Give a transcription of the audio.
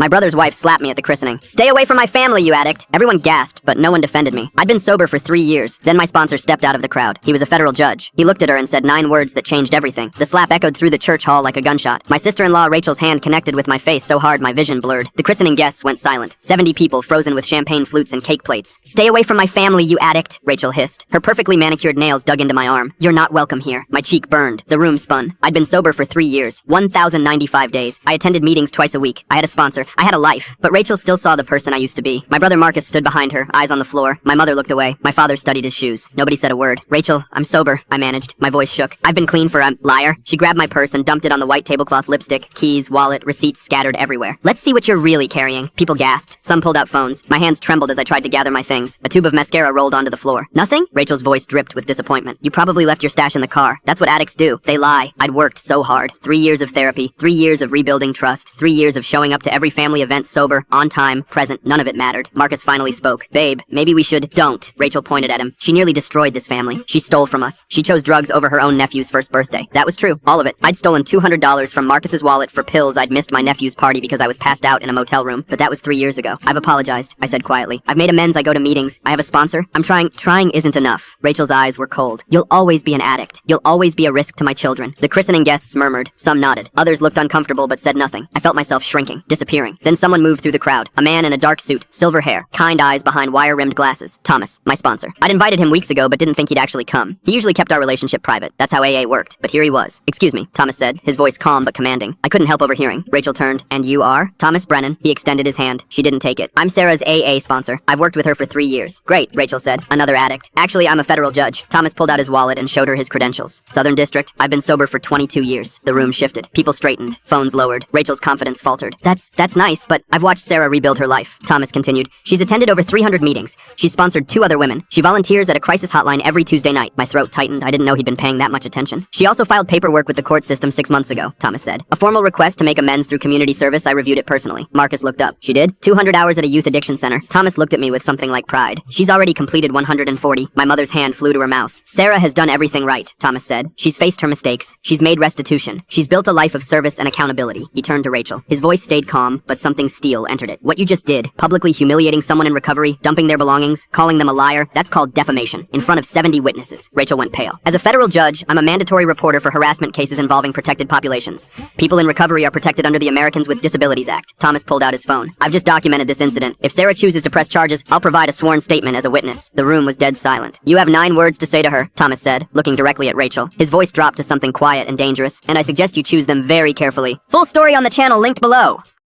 My brother's wife slapped me at the christening. Stay away from my family, you addict! Everyone gasped, but no one defended me. I'd been sober for 3 years. Then my sponsor stepped out of the crowd. He was a federal judge. He looked at her and said 9 words that changed everything. The slap echoed through the church hall like a gunshot. My sister-in-law Rachel's hand connected with my face so hard my vision blurred. The christening guests went silent. 70 people frozen with champagne flutes and cake plates. Stay away from my family, you addict! Rachel hissed. Her perfectly manicured nails dug into my arm. You're not welcome here. My cheek burned. The room spun. I'd been sober for 3 years. 1,095 days. I attended meetings twice a week. I had a sponsor. I had a life. But Rachel still saw the person I used to be. My brother Marcus stood behind her, eyes on the floor. My mother looked away. My father studied his shoes. Nobody said a word. Rachel, I'm sober, I managed. My voice shook. I've been clean for a liar. She grabbed my purse and dumped it on the white tablecloth lipstick, keys, wallet, receipts scattered everywhere. Let's see what you're really carrying. People gasped. Some pulled out phones. My hands trembled as I tried to gather my things. A tube of mascara rolled onto the floor. Nothing? Rachel's voice dripped with disappointment. You probably left your stash in the car. That's what addicts do. They lie. I'd worked so hard. 3 years of therapy, 3 years of rebuilding trust, 3 years of showing up to every family event sober, on time, present, none of it mattered. Marcus finally spoke. Babe, maybe we should— Don't. Rachel pointed at him. She nearly destroyed this family. She stole from us. She chose drugs over her own nephew's first birthday. That was true. All of it. I'd stolen $200 from Marcus's wallet for pills. I'd missed my nephew's party because I was passed out in a motel room. But that was 3 years ago. I've apologized, I said quietly. I've made amends. I go to meetings. I have a sponsor. I'm trying. Trying isn't enough. Rachel's eyes were cold. You'll always be an addict. You'll always be a risk to my children. The christening guests murmured. Some nodded. Others looked uncomfortable but said nothing. I felt myself shrinking, disappearing. Then someone moved through the crowd. A man in a dark suit, silver hair, kind eyes behind wire-rimmed glasses. Thomas, my sponsor. I'd invited him weeks ago but didn't think he'd actually come. He usually kept our relationship private. That's how AA worked. But here he was. Excuse me, Thomas said, his voice calm but commanding. I couldn't help overhearing. Rachel turned. And you are? Thomas Brennan. He extended his hand. She didn't take it. I'm Sarah's AA sponsor. I've worked with her for 3 years. Great, Rachel said. Another addict. Actually, I'm a federal judge. Thomas pulled out his wallet and showed her his credentials. Southern District. I've been sober for 22 years. The room shifted. People straightened. Phones lowered. Rachel's confidence faltered. That's nice, but I've watched Sarah rebuild her life. Thomas continued. She's attended over 300 meetings. She's sponsored 2 other women. She volunteers at a crisis hotline every Tuesday night. My throat tightened. I didn't know he'd been paying that much attention. She also filed paperwork with the court system 6 months ago, Thomas said. A formal request to make amends through community service. I reviewed it personally. Marcus looked up. She did? 200 hours at a youth addiction center. Thomas looked at me with something like pride. She's already completed 140. My mother's hand flew to her mouth. Sarah has done everything right, Thomas said. She's faced her mistakes. She's made restitution. She's built a life of service and accountability. He turned to Rachel. His voice stayed calm, but something steel entered it. What you just did, publicly humiliating someone in recovery, dumping their belongings, calling them a liar, that's called defamation, in front of 70 witnesses. Rachel went pale. As a federal judge, I'm a mandatory reporter for harassment cases involving protected populations. People in recovery are protected under the Americans with Disabilities Act. Thomas pulled out his phone. I've just documented this incident. If Sarah chooses to press charges, I'll provide a sworn statement as a witness. The room was dead silent. You have 9 words to say to her, Thomas said, looking directly at Rachel. His voice dropped to something quiet and dangerous, and I suggest you choose them very carefully. Full story on the channel linked below.